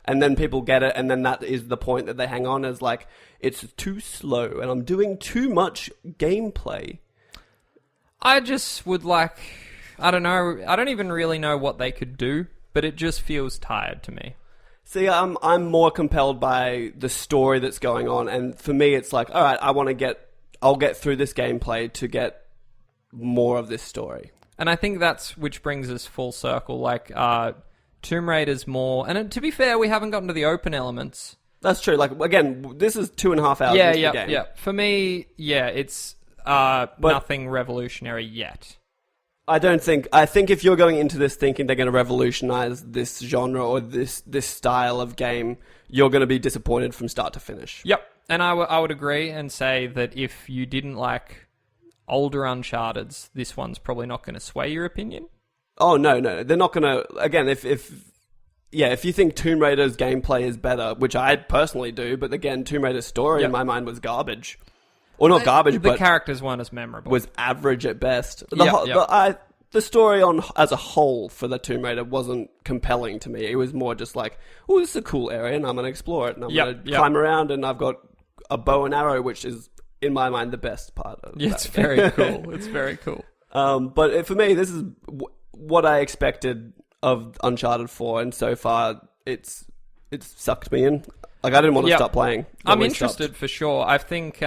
And then people get it, and then that is the point that they hang on as like, it's too slow, and I'm doing too much gameplay. I just would like... I don't know. I don't even really know what they could do, but it just feels tired to me. See, I'm more compelled by the story that's going on, and for me, it's like, all right, I'll get through this gameplay to get more of this story. And I think which brings us full circle. Like, Tomb Raider's more, and to be fair, we haven't gotten to the open elements. That's true. Like, again, this is 2.5 hours into the game. Yeah. For me, it's nothing revolutionary yet. I think if you're going into this thinking they're going to revolutionize this genre or this style of game, you're going to be disappointed from start to finish. Yep. And I would agree and say that if you didn't like older Uncharted's, this one's probably not going to sway your opinion. Oh, no. They're not going to... Again, if you think Tomb Raider's gameplay is better, which I personally do, but again, Tomb Raider's story in my mind was garbage. Or not garbage, but... The characters weren't as memorable. Was average at best. The story as a whole for the Tomb Raider wasn't compelling to me. It was more just like, oh, this is a cool area, and I'm going to explore it, and I'm going to climb around, and I've got a bow and arrow, which is, in my mind, the best part of it's very cool. It's very cool. But for me, this is what I expected of Uncharted 4, and so far, it's sucked me in. Like, I didn't want to stop playing. I'm interested for sure. I think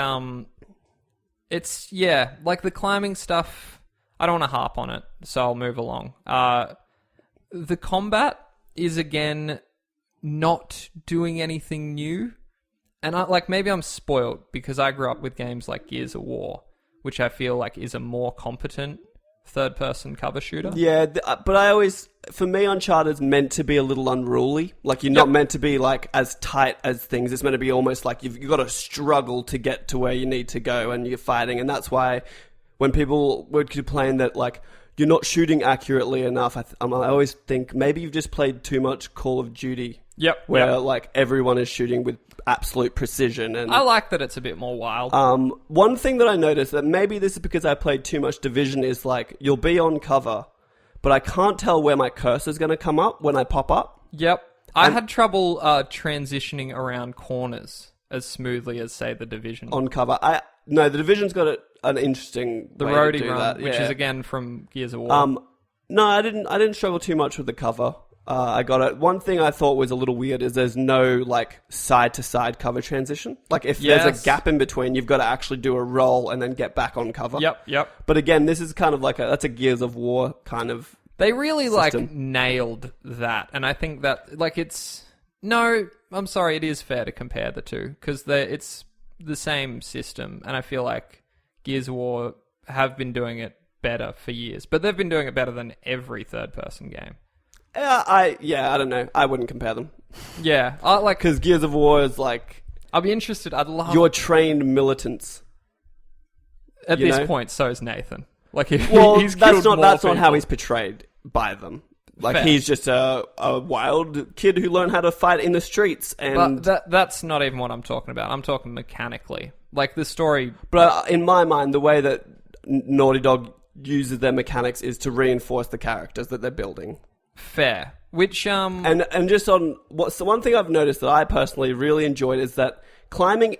it's, like the climbing stuff, I don't want to harp on it, so I'll move along. The combat is, again, not doing anything new. And maybe I'm spoiled because I grew up with games like Gears of War, which I feel like is a more competent third-person cover shooter. Yeah, but for me, Uncharted's meant to be a little unruly. Like, you're not meant to be, like, as tight as things. It's meant to be almost like you've got to struggle to get to where you need to go, and you're fighting. And that's why when people would complain that, like, you're not shooting accurately enough, I always think maybe you've just played too much Call of Duty. Where, like, everyone is shooting with absolute precision. And I like that it's a bit more wild. One thing that I noticed, that maybe this is because I played too much Division, is, like, you'll be on cover, but I can't tell where my cursor's going to come up when I pop up. Yep. I had trouble transitioning around corners as smoothly as, say, the Division. On cover. No, the Division's got an interesting way to do that. Which is, again, from Gears of War. No, I didn't struggle too much with the cover. I got it. One thing I thought was a little weird is there's no, like, side-to-side cover transition. Like, if there's a gap in between, you've got to actually do a roll and then get back on cover. Yep. But again, this is kind of like that's a Gears of War kind of They really, system. Nailed that. And I think that, it's... No, I'm sorry, it is fair to compare the two, because it's the same system, and I feel like Gears of War have been doing it better for years. But they've been doing it better than every third-person game. I don't know. I wouldn't compare them. Yeah. Because Gears of War is like... I'll be interested. I'd love... You're trained militants. At this point, so is Nathan. That's not how he's portrayed by them. Like, Fair. He's just a wild kid who learned how to fight in the streets. And that's not even what I'm talking about. I'm talking mechanically. Like, the story... But in my mind, the way that Naughty Dog uses their mechanics is to reinforce the characters that they're building. Fair. Which, And just on... one thing I've noticed that I personally really enjoyed is that climbing,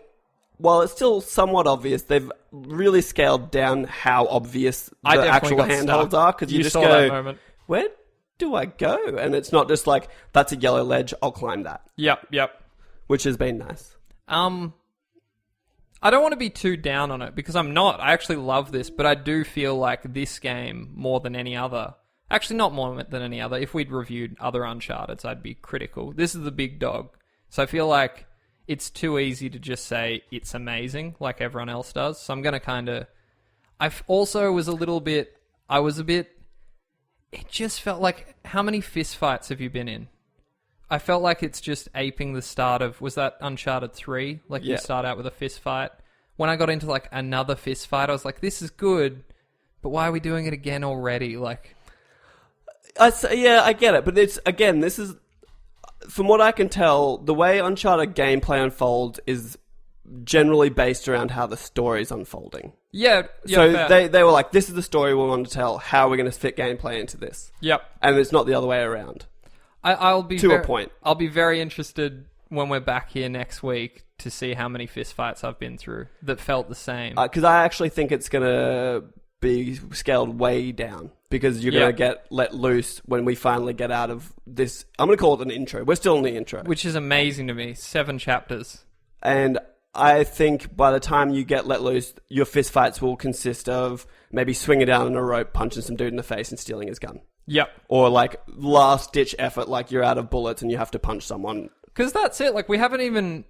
while it's still somewhat obvious, they've really scaled down how obvious the actual handholds are. Because you just saw go, that moment. Where do I go? And it's not just like, that's a yellow ledge, I'll climb that. Yep. Which has been nice. I don't want to be too down on it, because I'm not. I actually love this, but I do feel like this game, more than any other... Actually, not more than any other. If we'd reviewed other Uncharted's, I'd be critical. This is the big dog. So I feel like it's too easy to just say it's amazing, like everyone else does. So I'm going to kind of... It just felt like... How many fistfights have you been in? I felt like it's just aping the start of... Was that Uncharted 3? Like, you start out with a fistfight. When I got into, like, another fistfight, I was like, this is good, but why are we doing it again already? Like... I get it, but this is, from what I can tell, the way Uncharted gameplay unfolds is generally based around how the story's unfolding. Yeah, so fair. they were like, this is the story we want to tell, how are we going to fit gameplay into this? Yep. And it's not the other way around. I'll be to a point. I'll be very interested when we're back here next week to see how many fistfights I've been through that felt the same. Because I actually think it's going to be scaled way down because you're going to get let loose when we finally get out of this. I'm going to call it an intro. We're still in the intro. Which is amazing to me. 7 chapters. And I think by the time you get let loose, your fistfights will consist of maybe swinging down on a rope, punching some dude in the face and stealing his gun. Yep. Or like last-ditch effort, like you're out of bullets and you have to punch someone. Because that's it. Like, we haven't even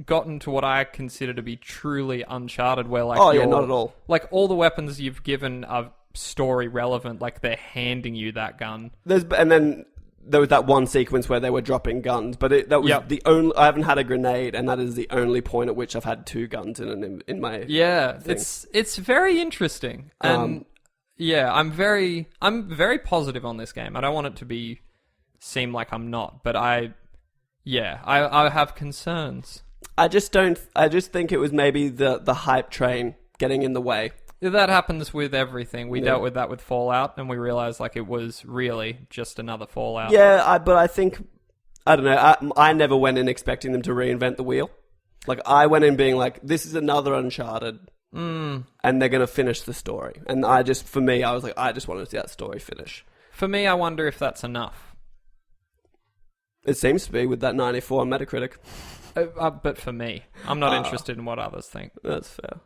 gotten to what I consider to be truly Uncharted, where like not at all. Like, all the weapons you've given are story relevant. Like, they're handing you that gun. And then there was that one sequence where they were dropping guns, but that was the only. I haven't had a grenade, and that is the only point at which I've had 2 guns in my thing. It's very interesting, and I'm very positive on this game. I don't want it to seem like I'm not, but I have concerns. I just think it was maybe the hype train getting in the way. That happens with everything. We dealt with that with Fallout, and we realized like it was really just another Fallout. Yeah, but I think, I don't know, I never went in expecting them to reinvent the wheel. Like, I went in being like, this is another Uncharted, and they're going to finish the story. And for me, I was like, I just want to see that story finish. For me, I wonder if that's enough. It seems to be with that 94 on Metacritic. But for me, I'm not interested in what others think. That's fair.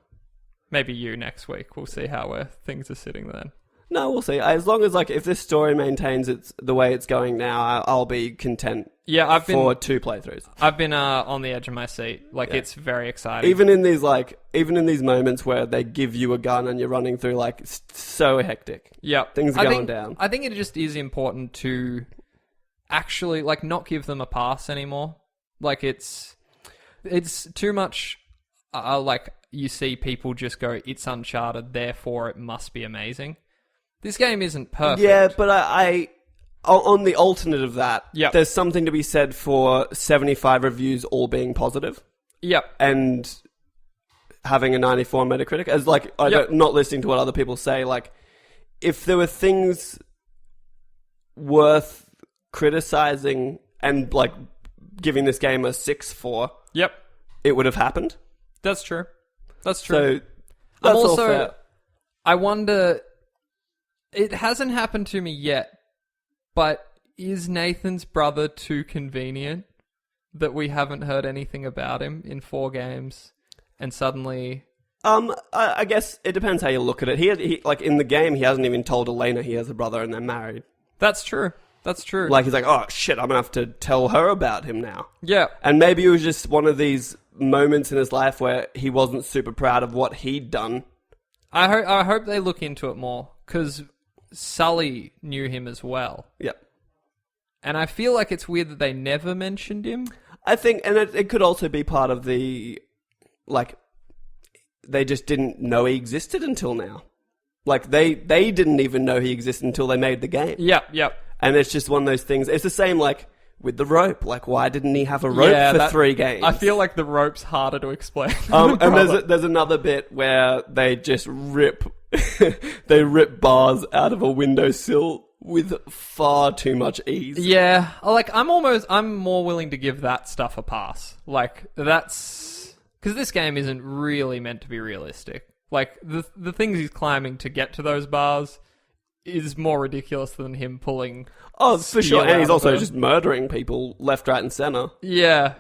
Maybe you next week. We'll see how things are sitting then. No, we'll see. As long as like if this story maintains the way it's going now, I'll be content. Yeah, for 2 playthroughs. I've been on the edge of my seat. Like it's very exciting. Even in these moments where they give you a gun and you're running through, like, so hectic. Yeah, things are going down. I think it just is important to actually like not give them a pass anymore. Like it's too much. Like, you see people just go, it's Uncharted, therefore it must be amazing. This game isn't perfect. Yeah, but I on the alternate of that, there's something to be said for 75 reviews all being positive. Yep. And having a 94 on Metacritic. As like, not listening to what other people say, like, if there were things worth criticizing and like giving this game a 6 for, it would have happened. That's true. So that's all fair. I wonder, it hasn't happened to me yet, but is Nathan's brother too convenient that we haven't heard anything about him in 4 games and suddenly... I guess it depends how you look at it. He like in the game, he hasn't even told Elena he has a brother and they're married. That's true. Like, he's like, oh shit, I'm gonna have to tell her about him now. Yeah. And maybe it was just one of these moments in his life where he wasn't super proud of what he'd done. I hope they look into it more, because Sully knew him as well. Yep. And I feel like it's weird that they never mentioned him. I think, and it could also be part of the, like, they just didn't know he existed until now. Like, they didn't even know he existed until they made the game. Yep. And it's just one of those things. It's the same, like, with the rope. Like, why didn't he have a rope for 3 games? I feel like the rope's harder to explain. And there's another bit where they just rip bars out of a windowsill with far too much ease. Yeah, like I'm more willing to give that stuff a pass. Like, that's because this game isn't really meant to be realistic. Like, the things he's climbing to get to those bars is more ridiculous than him pulling. Oh, for sure. And he's also just murdering people left, right, and center. Yeah,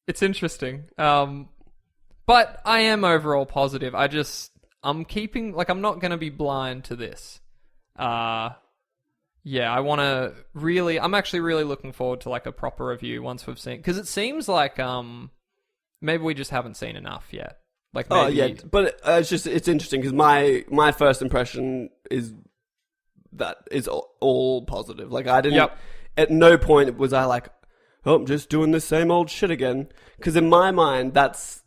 it's interesting. But I am overall positive. I'm not going to be blind to this. I'm actually really looking forward to like a proper review once we've seen, because it seems like maybe we just haven't seen enough yet. Like, maybe... Oh yeah, but it's interesting because my first impression is all positive. Like, I didn't at no point was I like, oh, I'm just doing the same old shit again, because in my mind that's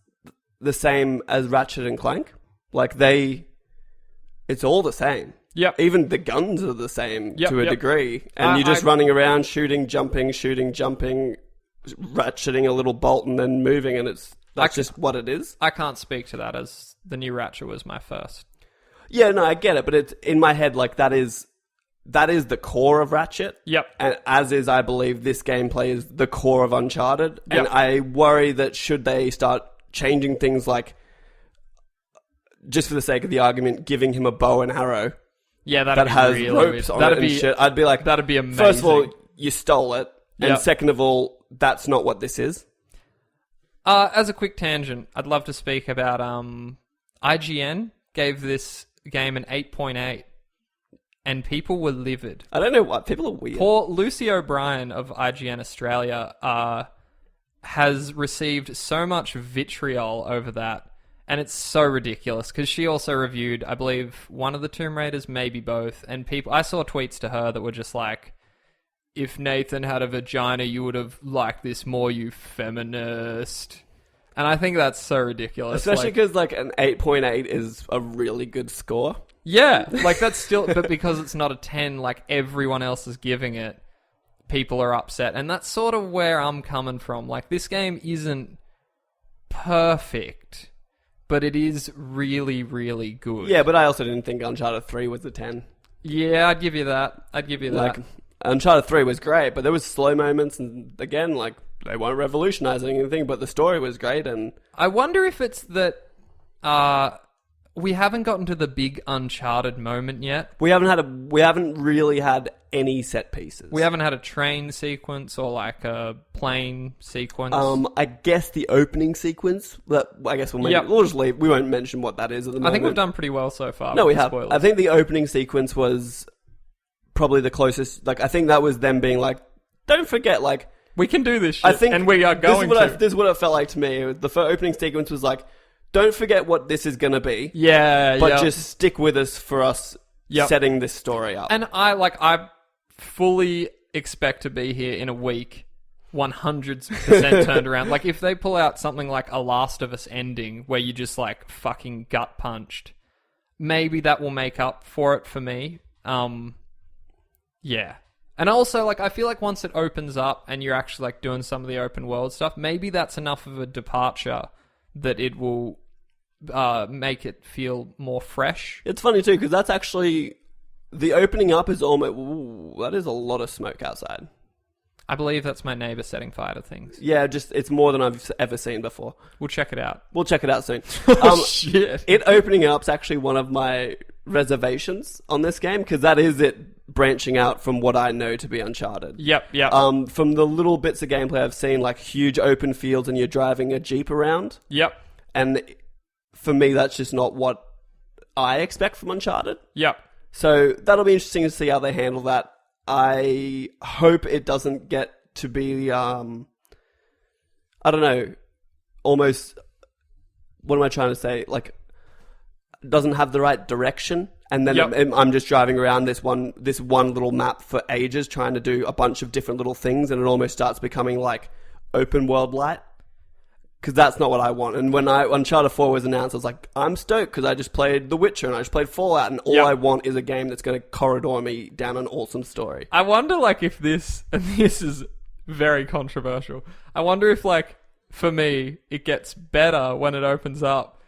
the same as Ratchet and Clank. Like, it's all the same. Yep. Even the guns are the same to a degree. And you're just running around shooting, jumping, ratcheting a little bolt and then moving, and that's just what it is. I can't speak to that, as the new Ratchet was my first. Yeah, no, I get it, but it's in my head, like, that is that is the core of Ratchet. Yep. And as is, I believe, this gameplay is the core of Uncharted. Yep. And I worry that should they start changing things like, just for the sake of the argument, giving him a bow and arrow that has really ropes on it and shit, I'd be like, that'd be amazing. First of all, you stole it. And Yep. second of all, that's not what this is. As a quick tangent, I'd love to speak about IGN gave this game an 8.8, and people were livid. I don't know what. People are weird. Poor Lucy O'Brien of IGN Australia has received so much vitriol over that, and it's so ridiculous, because she also reviewed, I believe, one of the Tomb Raiders, maybe both, and I saw tweets to her that were just like, if Nathan had a vagina, you would have liked this more, you feminist. And I think that's so ridiculous. Especially because, like, an 8.8 is a really good score. Yeah, like, that's still... But because it's not a 10, like, everyone else is giving it, people are upset. And that's sort of where I'm coming from. Like, this game isn't perfect, but it is really, really good. Yeah, but I also didn't think Uncharted 3 was a 10. Yeah, I'd give you that. Like, Uncharted 3 was great, but there was slow moments, and again, like, they weren't revolutionizing anything, but the story was great, and... I wonder if it's that we haven't gotten to the big Uncharted moment yet. We haven't really had any set pieces. We haven't had a train sequence or, like, a plane sequence. I guess the opening sequence, I guess we'll just leave. We won't mention what that is at the moment. I think we've done pretty well so far. No, we have. Spoilers. I think the opening sequence was probably the closest. Like, I think that was them being like, don't forget, like... We can do this shit, and we are going to. This is what it felt like to me. The opening sequence was like, don't forget what this is going to be. Yeah, but just stick with us for us setting this story up. And I fully expect to be here in a week, 100% turned around. Like, if they pull out something like a Last of Us ending, where you just, like, fucking gut punched, maybe that will make up for it for me. Yeah. And also, like, I feel like once it opens up and you're actually, like, doing some of the open world stuff, maybe that's enough of a departure that it will make it feel more fresh. It's funny, too, because that's actually... The opening up is almost... Ooh, that is a lot of smoke outside. I believe that's my neighbour setting fire to things. Yeah, it's more than I've ever seen before. We'll check it out. We'll check it out soon. Shit. It opening up's actually one of my reservations on this game, because that is it branching out from what I know to be Uncharted. Yep. From the little bits of gameplay I've seen, like huge open fields and you're driving a Jeep around. Yep. And for me, that's just not what I expect from Uncharted. Yep. So that'll be interesting to see how they handle that. I hope it doesn't get to be, I don't know, almost, what am I trying to say? Like, doesn't have the right direction. And then I'm just driving around this one little map for ages trying to do a bunch of different little things, and it almost starts becoming like open world light. Because that's not what I want. And when Uncharted 4 was announced, I was like, I'm stoked because I just played The Witcher and I just played Fallout, and all I want is a game that's going to corridor me down an awesome story. I wonder, like, if this, and this is very controversial, I wonder if, like, for me, it gets better when it opens up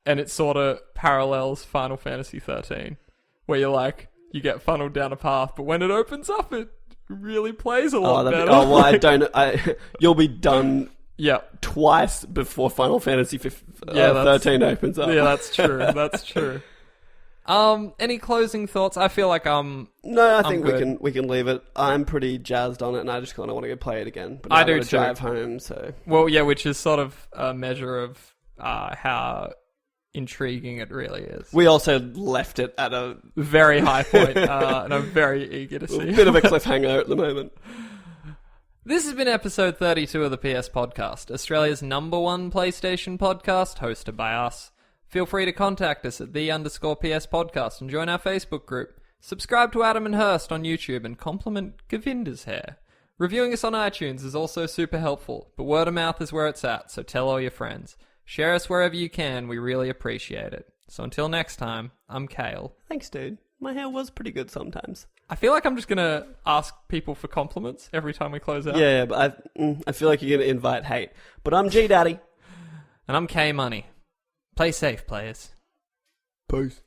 and it sort of parallels Final Fantasy 13, where you're like, you get funneled down a path, but when it opens up, it really plays a lot better. You'll be done... Yeah, twice before Final Fantasy 13 opens up. Yeah, that's true. That's true. Any closing thoughts? I feel like No, I think we can leave it. I'm pretty jazzed on it, and I just kind of want to go play it again. But I do too. Drive home, so which is sort of a measure of how intriguing it really is. We also left it at a very high point, and I'm very eager to see. A bit of a cliffhanger at the moment. This has been episode 32 of the PS Podcast, Australia's #1 PlayStation podcast, hosted by us. Feel free to contact us at _PS Podcast and join our Facebook group. Subscribe to Adam and Hurst on YouTube and compliment Govinda's hair. Reviewing us on iTunes is also super helpful, but word of mouth is where it's at, so tell all your friends. Share us wherever you can, we really appreciate it. So until next time, I'm Kale. Thanks, dude. My hair was pretty good sometimes. I feel like I'm just going to ask people for compliments every time we close out. Yeah, but I feel like you're going to invite hate. But I'm G Daddy. And I'm K Money. Play safe, players. Peace.